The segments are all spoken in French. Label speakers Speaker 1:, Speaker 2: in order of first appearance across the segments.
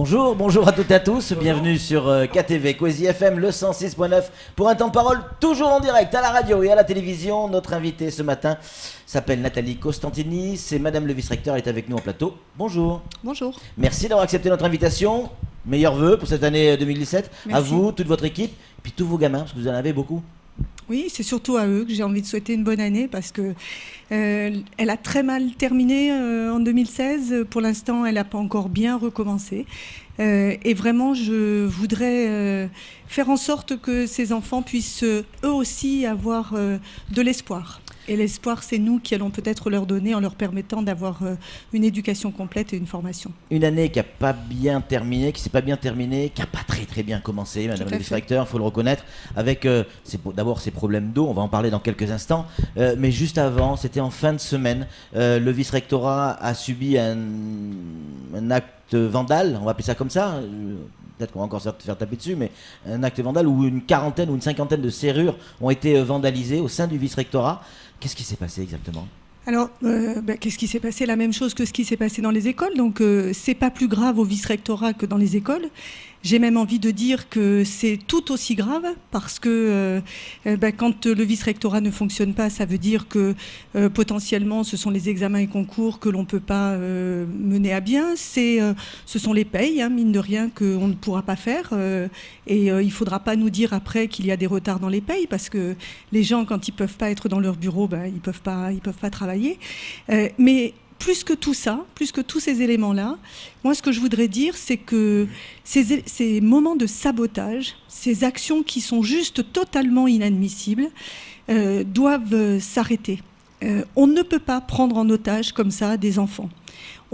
Speaker 1: Bonjour, bonjour à toutes et à tous, bienvenue sur KTV, Coésie FM, le 106.9 pour un temps de parole toujours en direct à la radio et à la télévision. Notre invitée ce matin s'appelle Nathalie Costantini, c'est Madame le vice-recteur, elle est avec nous en plateau. Bonjour.
Speaker 2: Bonjour.
Speaker 1: Merci d'avoir accepté notre invitation, meilleurs vœux pour cette année 2017,
Speaker 2: Merci.
Speaker 1: à vous, toute votre équipe, et puis tous vos gamins, parce que vous en avez beaucoup.
Speaker 2: Oui, c'est surtout à eux que j'ai envie de souhaiter une bonne année parce que elle a très mal terminé en 2016. Pour l'instant, elle n'a pas encore bien recommencé. Et vraiment, je voudrais faire en sorte que ces enfants puissent eux aussi avoir de l'espoir. Et l'espoir, c'est nous qui allons peut-être leur donner en leur permettant d'avoir une éducation complète et une formation.
Speaker 1: Une année qui n'a pas bien terminé, qui s'est pas bien terminée, qui n'a pas très bien commencé, Madame la vice-recteur, il faut le reconnaître, avec d'abord ces problèmes d'eau, on va en parler dans quelques instants, mais juste avant, c'était en fin de semaine, le vice-rectorat a subi un acte vandale, on va appeler ça comme ça, peut-être qu'on va encore se faire taper dessus, mais un acte vandale où une quarantaine ou une cinquantaine de serrures ont été vandalisées au sein du vice-rectorat. Qu'est-ce qui s'est passé exactement ?
Speaker 2: Alors, qu'est-ce qui s'est passé ? La même chose que ce qui s'est passé dans les écoles. Donc, c'est pas plus grave au vice-rectorat que dans les écoles. J'ai même envie de dire que c'est tout aussi grave parce que quand le vice-rectorat ne fonctionne pas, ça veut dire que potentiellement ce sont les examens et concours que l'on ne peut pas mener à bien. Ce sont les payes, mine de rien, qu'on ne pourra pas faire. Et il ne faudra pas nous dire après qu'il y a des retards dans les payes parce que les gens, quand ils ne peuvent pas être dans leur bureau, ils peuvent pas travailler. Mais plus que tout ça, plus que tous ces éléments-là, moi, ce que je voudrais dire, c'est que ces moments de sabotage, ces actions qui sont juste totalement inadmissibles, doivent s'arrêter. On ne peut pas prendre en otage comme ça des enfants.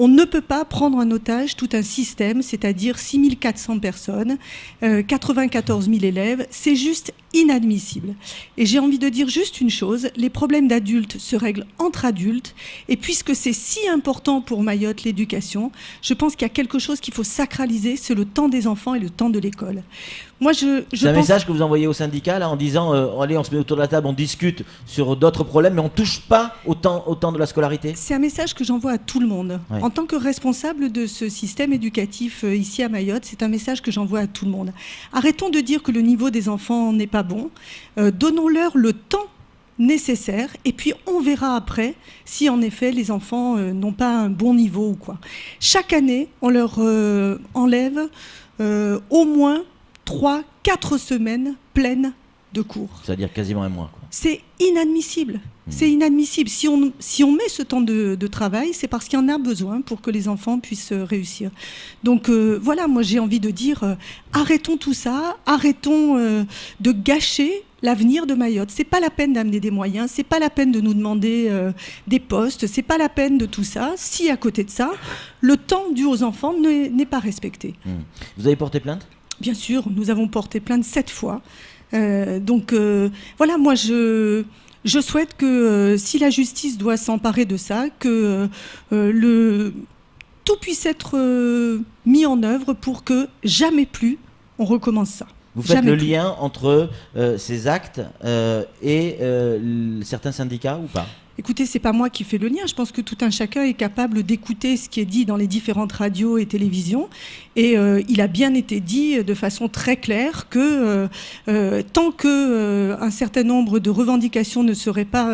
Speaker 2: On ne peut pas prendre en otage tout un système, c'est-à-dire 6400 personnes, 94 000 élèves. C'est juste inadmissible. Et j'ai envie de dire juste une chose, les problèmes d'adultes se règlent entre adultes. Et puisque c'est si important pour Mayotte, l'éducation, je pense qu'il y a quelque chose qu'il faut sacraliser, c'est le temps des enfants et le temps de l'école. Moi, c'est
Speaker 1: un message que vous envoyez au syndicat là, en disant allez, on se met autour de la table, on discute sur d'autres problèmes, mais on ne touche pas au temps de la scolarité.
Speaker 2: C'est un message que j'envoie à tout le monde. Oui. En tant que responsable de ce système éducatif ici à Mayotte, c'est un message que j'envoie à tout le monde. Arrêtons de dire que le niveau des enfants n'est pas bon. Donnons-leur le temps nécessaire et puis on verra après si en effet les enfants n'ont pas un bon niveau ou quoi. Chaque année, on leur enlève au moins 3-4 semaines pleines de cours.
Speaker 1: C'est-à-dire quasiment un mois, quoi.
Speaker 2: C'est inadmissible. C'est inadmissible. Si on met ce temps de travail, c'est parce qu'il y en a besoin pour que les enfants puissent réussir. Donc voilà, moi j'ai envie de dire, arrêtons tout ça, arrêtons de gâcher l'avenir de Mayotte. C'est pas la peine d'amener des moyens, c'est pas la peine de nous demander des postes, c'est pas la peine de tout ça, si à côté de ça, le temps dû aux enfants n'est pas respecté.
Speaker 1: Vous avez porté plainte ?
Speaker 2: Bien sûr, nous avons porté plainte 7 fois. Donc voilà, moi je souhaite que si la justice doit s'emparer de ça, que tout puisse être mis en œuvre pour que jamais plus on recommence ça.
Speaker 1: Vous faites le lien entre ces actes et certains syndicats ou pas ?
Speaker 2: Écoutez, c'est pas moi qui fais le lien. Je pense que tout un chacun est capable d'écouter ce qui est dit dans les différentes radios et télévisions. Et il a bien été dit de façon très claire que tant qu'un certain nombre de revendications ne seraient pas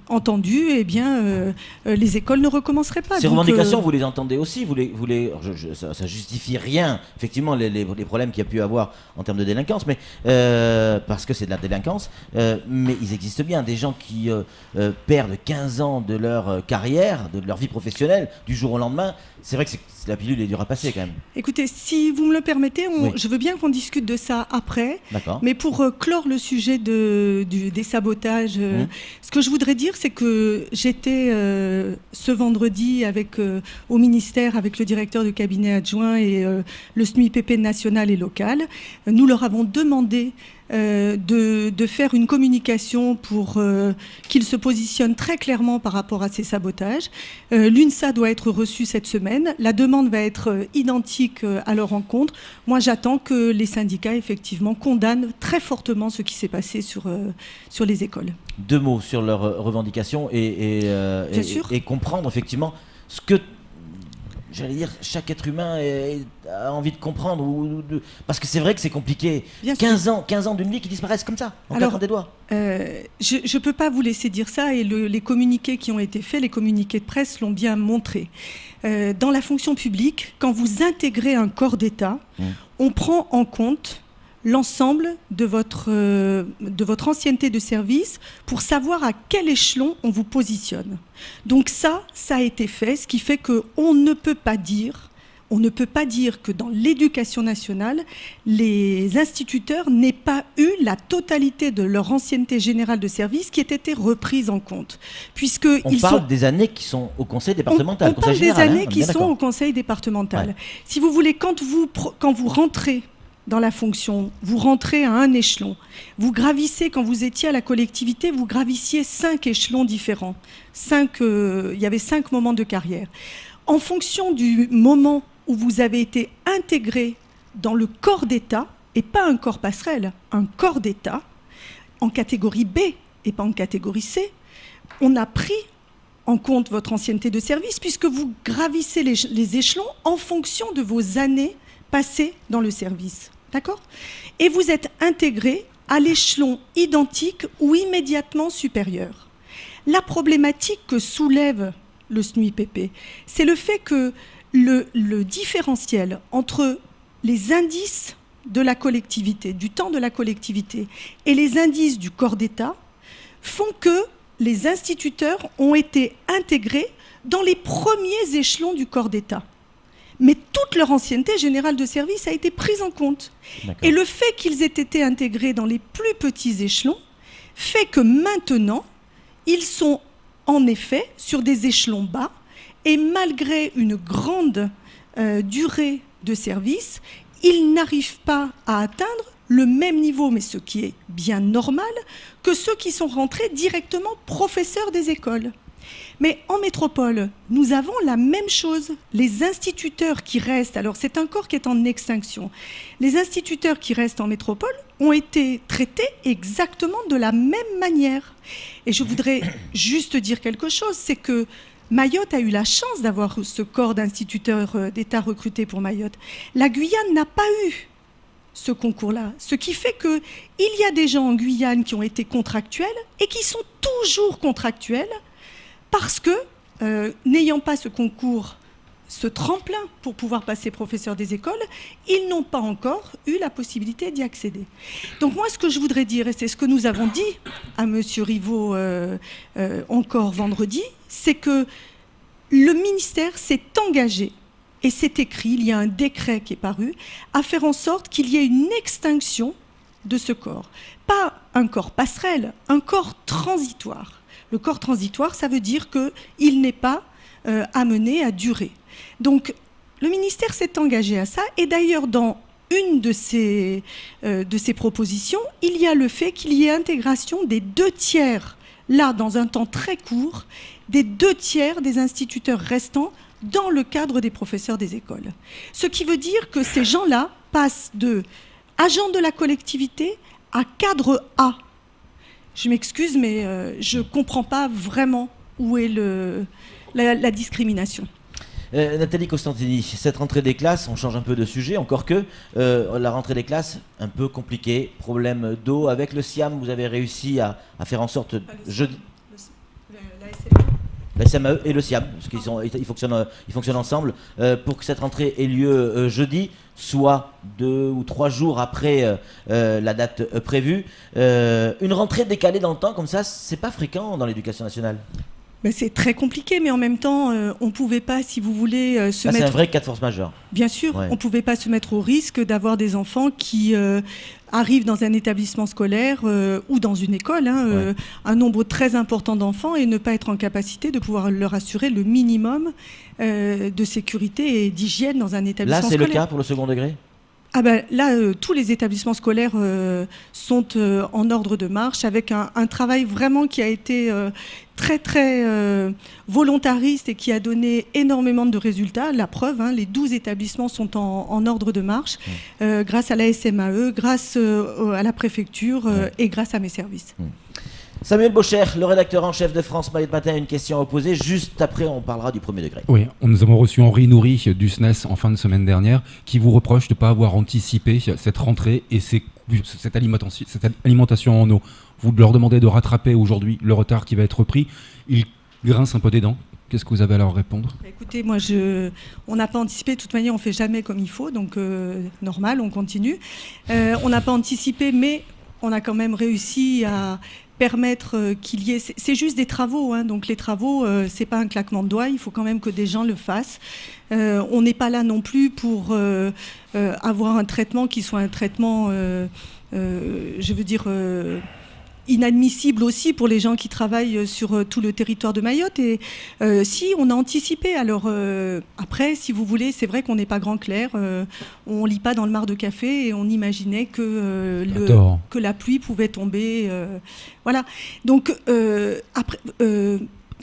Speaker 2: entendues, eh bien, les écoles ne recommersera pas.
Speaker 1: Ces revendications, vous les entendez aussi, ça justifie rien, effectivement, les problèmes qu'il y a pu avoir en termes de délinquance, mais, parce que c'est de la délinquance, mais ils existent bien, des gens qui perdent 15 ans de leur carrière, de leur vie professionnelle, du jour au lendemain. C'est vrai que la pilule est dure à passer quand même.
Speaker 2: Écoutez, si vous me le permettez, je veux bien qu'on discute de ça après.
Speaker 1: D'accord.
Speaker 2: Mais pour clore le sujet des sabotages, ce que je voudrais dire, c'est que j'étais ce vendredi au ministère avec le directeur du cabinet adjoint et le SMIPP national et local. Nous leur avons demandé de faire une communication pour qu'ils se positionnent très clairement par rapport à ces sabotages. L'UNSA doit être reçue cette semaine. La demande va être identique à leur rencontre. Moi, j'attends que les syndicats, effectivement, condamnent très fortement ce qui s'est passé sur les écoles.
Speaker 1: 2 mots sur leurs revendications et comprendre, effectivement, ce que j'allais dire, chaque être humain a envie de comprendre parce que c'est vrai que c'est compliqué. 15 ans d'une vie qui disparaissent comme ça, en claquant des doigts.
Speaker 2: Je ne peux pas vous laisser dire ça, et les communiqués qui ont été faits, les communiqués de presse l'ont bien montré. Dans la fonction publique, quand vous intégrez un corps d'État, on prend en compte l'ensemble de votre ancienneté de service pour savoir à quel échelon on vous positionne. Donc ça a été fait, ce qui fait qu'on ne peut pas dire que dans l'éducation nationale, les instituteurs n'aient pas eu la totalité de leur ancienneté générale de service qui ait été reprise en compte.
Speaker 1: On parle des années qui sont au conseil départemental.
Speaker 2: On parle des années qui sont au conseil départemental. Ouais. Si vous voulez, quand vous rentrez dans la fonction, vous rentrez à un échelon. Vous gravissez, quand vous étiez à la collectivité, vous gravissiez 5 échelons différents. Il y avait 5 moments de carrière. En fonction du moment où vous avez été intégré dans le corps d'État, et pas un corps passerelle, un corps d'État, en catégorie B et pas en catégorie C, on a pris en compte votre ancienneté de service, puisque vous gravissez les échelons en fonction de vos années passé dans le service, d'accord ? Et vous êtes intégré à l'échelon identique ou immédiatement supérieur. La problématique que soulève le SNUIPP, c'est le fait que le différentiel entre les indices de la collectivité, du temps de la collectivité, et les indices du corps d'État font que les instituteurs ont été intégrés dans les premiers échelons du corps d'État. Mais toute leur ancienneté générale de service a été prise en compte. D'accord. Et le fait qu'ils aient été intégrés dans les plus petits échelons fait que maintenant, ils sont en effet sur des échelons bas, et malgré une grande durée de service, ils n'arrivent pas à atteindre le même niveau, mais ce qui est bien normal, que ceux qui sont rentrés directement professeurs des écoles. Mais en métropole, nous avons la même chose. Les instituteurs qui restent, alors c'est un corps qui est en extinction, les instituteurs qui restent en métropole ont été traités exactement de la même manière. Et je voudrais juste dire quelque chose, c'est que Mayotte a eu la chance d'avoir ce corps d'instituteurs d'État recrutés pour Mayotte. La Guyane n'a pas eu ce concours-là, ce qui fait qu'il y a des gens en Guyane qui ont été contractuels et qui sont toujours contractuels, parce que, n'ayant pas ce concours, ce tremplin pour pouvoir passer professeur des écoles, ils n'ont pas encore eu la possibilité d'y accéder. Donc moi, ce que je voudrais dire, et c'est ce que nous avons dit à M. Rivaux encore vendredi, c'est que le ministère s'est engagé, et c'est écrit, il y a un décret qui est paru, à faire en sorte qu'il y ait une extinction de ce corps. Pas un corps passerelle, un corps transitoire. Le corps transitoire, ça veut dire qu'il n'est pas amené à durer. Donc, le ministère s'est engagé à ça. Et d'ailleurs, dans une de ces propositions, il y a le fait qu'il y ait intégration des 2/3, là, dans un temps très court, des 2/3 des instituteurs restants dans le cadre des professeurs des écoles. Ce qui veut dire que ces gens-là passent de agents de la collectivité à cadre A. Je m'excuse, mais je ne comprends pas vraiment où est la discrimination.
Speaker 1: Nathalie Costantini, cette rentrée des classes, on change un peu de sujet, encore que la rentrée des classes, un peu compliquée, problème d'eau. Avec le SIAM, vous avez réussi à faire en sorte... La SMAE et le SIAM, parce qu'ils fonctionnent ensemble, pour que cette rentrée ait lieu jeudi, soit 2 ou 3 jours après la date prévue. Une rentrée décalée dans le temps, comme ça, c'est pas fréquent dans l'éducation nationale.
Speaker 2: Ben c'est très compliqué, mais en même temps, on ne pouvait pas, si vous voulez, se mettre...
Speaker 1: C'est un vrai cas de force majeure.
Speaker 2: Bien sûr, ouais. On ne pouvait pas se mettre au risque d'avoir des enfants qui arrivent dans un établissement scolaire ou dans une école, un nombre très important d'enfants, et ne pas être en capacité de pouvoir leur assurer le minimum de sécurité et d'hygiène dans un établissement scolaire.
Speaker 1: Là, c'est le cas pour le second degré ?
Speaker 2: Ah ben, là, tous les établissements scolaires sont en ordre de marche, avec un travail vraiment qui a été très très volontariste et qui a donné énormément de résultats. La preuve, les 12 établissements sont en ordre de marche, grâce à la SMAE, grâce à la préfecture et grâce à mes services.
Speaker 1: Samuel Bocher, le rédacteur en chef de France Maillot de Matin, a une question à poser. Juste après, on parlera du premier degré.
Speaker 3: Oui, nous avons reçu Henri Nourri du SNES en fin de semaine dernière, qui vous reproche de ne pas avoir anticipé cette rentrée et cette alimentation en eau. Vous leur demandez de rattraper aujourd'hui le retard qui va être pris. Ils grincent un peu des dents. Qu'est-ce que vous avez à leur répondre ?
Speaker 2: Écoutez, moi, on n'a pas anticipé. De toute manière, on ne fait jamais comme il faut. Donc, normal, on continue. On n'a pas anticipé, mais on a quand même réussi à permettre qu'il y ait... C'est juste des travaux. Donc, les travaux, ce n'est pas un claquement de doigts. Il faut quand même que des gens le fassent. On n'est pas là non plus pour avoir un traitement qui soit un traitement, je veux dire... inadmissible aussi pour les gens qui travaillent sur tout le territoire de Mayotte. Et si on a anticipé, alors après, si vous voulez, c'est vrai qu'on n'est pas grand clair, on lit pas dans le mar de café et on imaginait que la pluie pouvait tomber. Voilà. Donc après.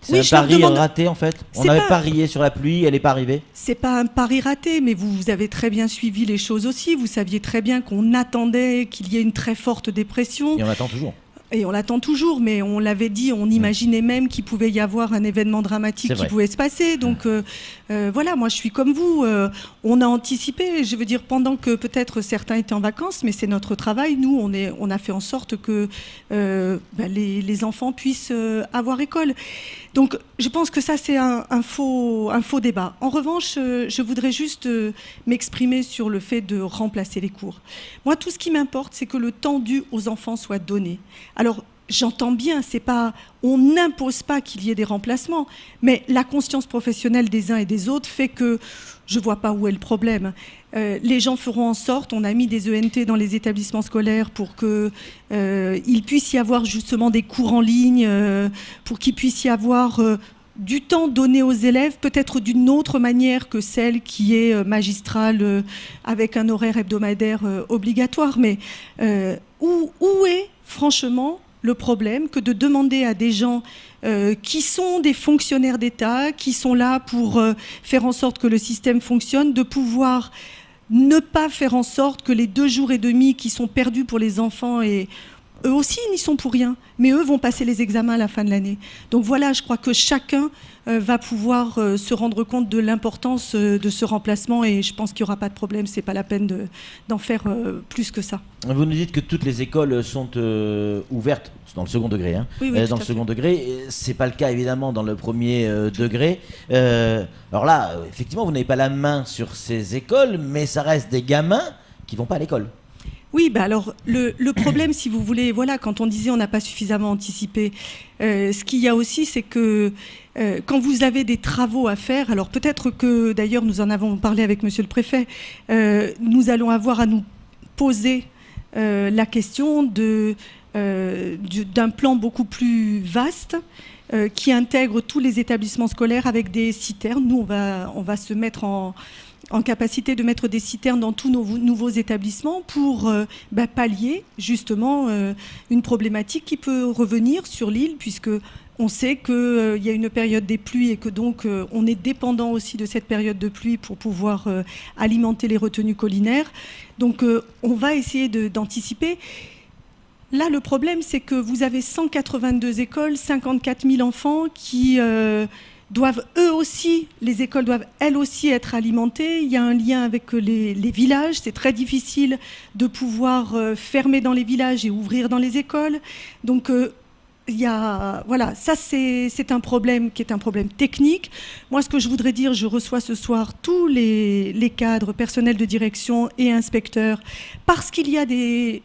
Speaker 1: C'est un pari raté en fait. On avait parié sur la pluie, elle n'est pas arrivée.
Speaker 2: C'est pas un pari raté, mais vous avez très bien suivi les choses aussi. Vous saviez très bien qu'on attendait qu'il y ait une très forte dépression.
Speaker 1: Et on attend toujours.
Speaker 2: Et on l'attend toujours, mais on l'avait dit, on imaginait même qu'il pouvait y avoir un événement dramatique qui pouvait se passer. Donc voilà, moi je suis comme vous. On a anticipé, je veux dire, pendant que peut-être certains étaient en vacances, mais c'est notre travail. Nous, on a fait en sorte que les enfants puissent avoir école. Donc je pense que ça c'est un faux débat. En revanche, je voudrais juste m'exprimer sur le fait de remplacer les cours. Moi, tout ce qui m'importe, c'est que le temps dû aux enfants soit donné. Alors, j'entends bien, on n'impose pas qu'il y ait des remplacements, mais la conscience professionnelle des uns et des autres fait que je ne vois pas où est le problème. Les gens feront en sorte, on a mis des ENT dans les établissements scolaires pour qu'il puisse y avoir justement des cours en ligne, pour qu'il puisse y avoir du temps donné aux élèves, peut-être d'une autre manière que celle qui est magistrale, avec un horaire hebdomadaire obligatoire. Mais où est franchement le problème que de demander à des gens qui sont des fonctionnaires d'État, qui sont là pour faire en sorte que le système fonctionne, de pouvoir ne pas faire en sorte que les 2 jours et demi qui sont perdus pour les enfants, et eux aussi n'y sont pour rien, mais eux vont passer les examens à la fin de l'année. Donc voilà, je crois que chacun va pouvoir se rendre compte de l'importance de ce remplacement, et je pense qu'il n'y aura pas de problème, c'est pas la peine d'en faire plus que ça.
Speaker 1: Vous nous dites que toutes les écoles sont ouvertes dans le second degré,
Speaker 2: oui,
Speaker 1: dans le second degré. C'est pas le cas évidemment dans le premier degré. Alors là, effectivement, vous n'avez pas la main sur ces écoles, mais ça reste des gamins qui vont pas à l'école.
Speaker 2: Oui, alors le problème, si vous voulez, voilà, quand on disait on n'a pas suffisamment anticipé, ce qu'il y a aussi, c'est que quand vous avez des travaux à faire, alors peut-être que d'ailleurs nous en avons parlé avec Monsieur le Préfet, nous allons avoir à nous poser la question d'un plan beaucoup plus vaste qui intègre tous les établissements scolaires avec des citernes. Nous, on va se mettre en capacité de mettre des citernes dans tous nos nouveaux établissements pour pallier justement une problématique qui peut revenir sur l'île, puisque on sait qu'il y a une période des pluies et que donc on est dépendant aussi de cette période de pluie pour pouvoir alimenter les retenues collinaires. Donc on va essayer d'anticiper. Là, le problème, c'est que vous avez 182 écoles, 54 000 enfants qui doivent eux aussi, les écoles doivent elles aussi être alimentées. Il y a un lien avec les villages. C'est très difficile de pouvoir fermer dans les villages et ouvrir dans les écoles. Donc, voilà, ça c'est un problème qui est un problème technique. Moi, ce que je voudrais dire, je reçois ce soir tous les cadres, personnels de direction et inspecteurs, parce qu'il y a des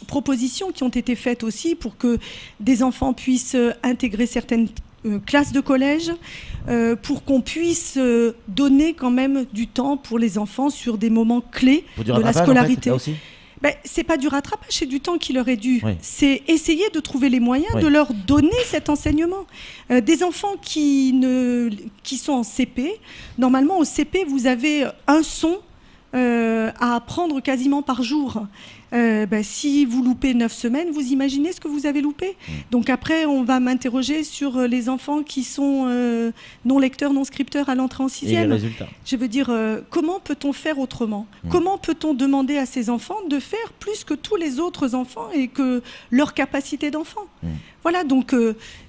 Speaker 2: propositions qui ont été faites aussi pour que des enfants puissent intégrer certaines classes de collège, pour qu'on puisse donner quand même du temps pour les enfants sur des moments clés de la scolarité.
Speaker 1: En fait,
Speaker 2: c'est pas du rattrapage, c'est du temps qui leur est dû.
Speaker 1: Oui.
Speaker 2: C'est essayer de trouver les moyens de leur donner cet enseignement. Des enfants qui sont en CP, normalement au CP, vous avez un son à apprendre quasiment par jour. Si vous loupez 9 semaines, vous imaginez ce que vous avez loupé. Donc après, on va m'interroger sur les enfants qui sont non lecteurs, non scripteurs à l'entrée en 6e.
Speaker 1: Et les résultats.
Speaker 2: Je veux dire, comment peut-on faire autrement ? Comment peut-on demander à ces enfants de faire plus que tous les autres enfants et que leur capacité d'enfant ? Voilà, donc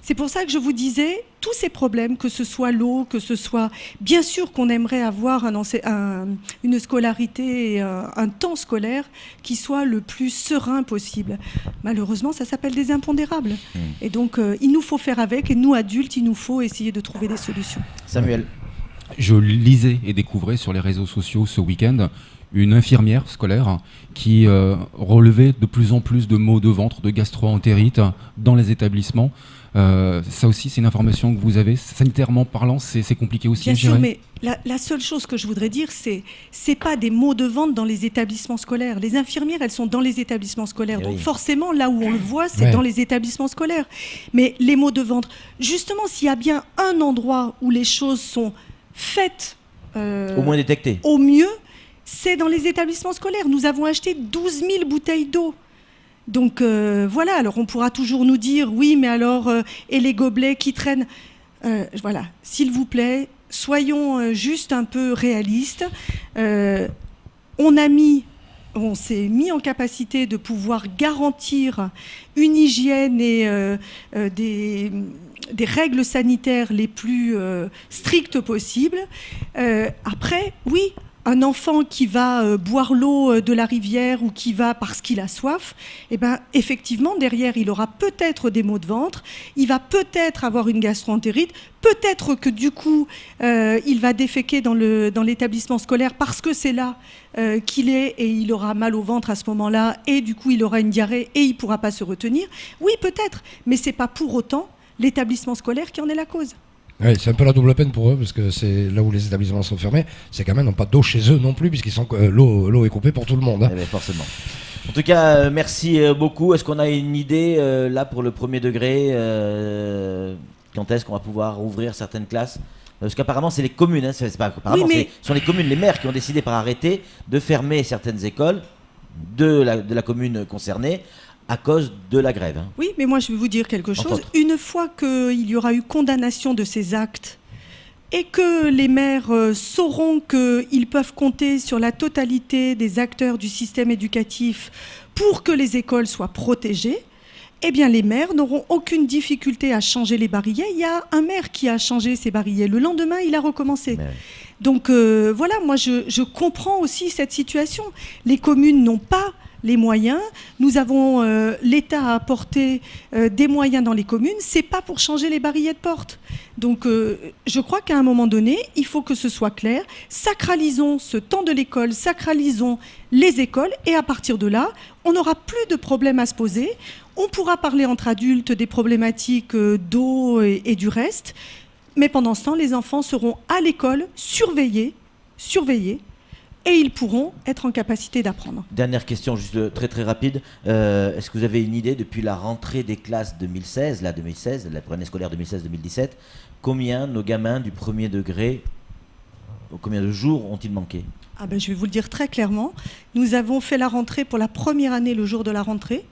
Speaker 2: c'est pour ça que je vous disais, tous ces problèmes, que ce soit l'eau, que ce soit... Bien sûr qu'on aimerait avoir une scolarité et un temps scolaire qui soit le plus serein possible. Malheureusement, ça s'appelle des impondérables. Et donc, il nous faut faire avec, et nous, adultes, il nous faut essayer de trouver des solutions.
Speaker 1: Samuel.
Speaker 3: Je lisais et découvrais sur les réseaux sociaux ce week-end une infirmière scolaire qui relevait de plus en plus de maux de ventre, de gastro-entérite dans les établissements. Ça aussi, c'est une information que vous avez. Sanitairement parlant, c'est compliqué aussi.
Speaker 2: Bien sûr, mais la seule chose que je voudrais dire, c'est pas des maux de ventre dans les établissements scolaires. Les infirmières, elles sont dans les établissements scolaires. Donc forcément, là où on le voit, c'est dans les établissements scolaires. Mais les maux de ventre, justement, s'il y a bien un endroit où les choses sont faites
Speaker 1: au moins détectées,
Speaker 2: au mieux, c'est dans les établissements scolaires. Nous avons acheté 12 000 bouteilles d'eau. Donc voilà, alors on pourra toujours nous dire, oui, mais alors, et les gobelets qui traînent voilà, s'il vous plaît, soyons juste un peu réalistes. On s'est mis en capacité de pouvoir garantir une hygiène et des règles sanitaires les plus strictes possibles. Après, oui, un enfant qui va boire l'eau de la rivière ou qui va parce qu'il a soif, effectivement, derrière, il aura peut-être des maux de ventre, il va peut-être avoir une gastro-entérite, peut-être que du coup, il va déféquer dans l'établissement scolaire parce que c'est là qu'il est et il aura mal au ventre à ce moment-là et du coup, il aura une diarrhée et il ne pourra pas se retenir. Oui, peut-être, mais ce n'est pas pour autant l'établissement scolaire qui en est la cause.
Speaker 4: Oui, c'est un peu la double peine pour eux, parce que c'est là où les établissements sont fermés, c'est quand même n'ont pas d'eau chez eux non plus, puisqu'ils sont l'eau est coupée pour tout le monde. Hein.
Speaker 1: Forcément. En tout cas, merci beaucoup. Est-ce qu'on a une idée là pour le premier degré quand est-ce qu'on va pouvoir ouvrir certaines classes ? Parce qu'apparemment, c'est les communes, hein, c'est pas, apparemment, ce sont les communes, les maires qui ont décidé par arrêté de fermer certaines écoles de la commune concernée à cause de la grève. Hein.
Speaker 2: Oui, mais moi je vais vous dire quelque chose. Une fois qu'il y aura eu condamnation de ces actes et que les maires sauront qu'ils peuvent compter sur la totalité des acteurs du système éducatif pour que les écoles soient protégées, eh bien les maires n'auront aucune difficulté à changer les barillet. Il y a un maire qui a changé ses barillets. Le lendemain, il a recommencé. Donc voilà, moi je comprends aussi cette situation. Les communes n'ont pas les moyens. Nous avons, l'État a apporté des moyens dans les communes. C'est pas pour changer les barillets de porte. Donc, je crois qu'à un moment donné, il faut que ce soit clair. Sacralisons ce temps de l'école, sacralisons les écoles, et à partir de là, on n'aura plus de problèmes à se poser. On pourra parler entre adultes des problématiques d'eau et du reste. Mais pendant ce temps, les enfants seront à l'école, surveillés, et ils pourront être en capacité d'apprendre.
Speaker 1: Dernière question, juste très très rapide. Est-ce que vous avez une idée, depuis la rentrée des classes 2016, la année scolaire 2016-2017, combien nos gamins du premier degré, combien de jours ont-ils manqué ?
Speaker 2: Je vais vous le dire très clairement. Nous avons fait la rentrée pour la première année le jour de la rentrée.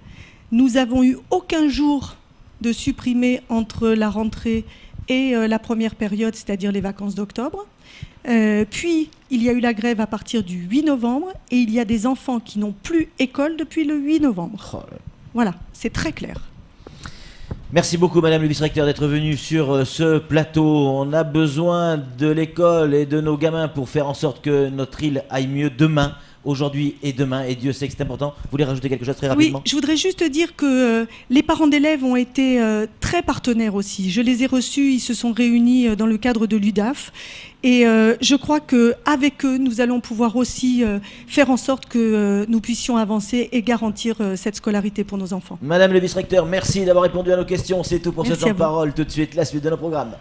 Speaker 2: Nous n'avons eu aucun jour de supprimé entre la rentrée et la première période, c'est-à-dire les vacances d'octobre. Puis, il y a eu la grève à partir du 8 novembre et il y a des enfants qui n'ont plus école depuis le 8 novembre. Voilà, c'est très clair.
Speaker 1: Merci beaucoup, Madame le vice-recteur, d'être venue sur ce plateau. On a besoin de l'école et de nos gamins pour faire en sorte que notre île aille mieux demain, aujourd'hui et demain. Et Dieu sait que c'est important. Vous voulez rajouter quelque chose très rapidement ?
Speaker 2: Oui, je voudrais juste dire que les parents d'élèves ont été très partenaires aussi. Je les ai reçus, ils se sont réunis dans le cadre de l'UDAF. Et je crois qu'avec eux, nous allons pouvoir aussi faire en sorte que nous puissions avancer et garantir cette scolarité pour nos enfants.
Speaker 1: Madame le vice-recteur, merci d'avoir répondu à nos questions. C'est tout pour ce temps de parole. Tout de suite, la suite de nos programmes.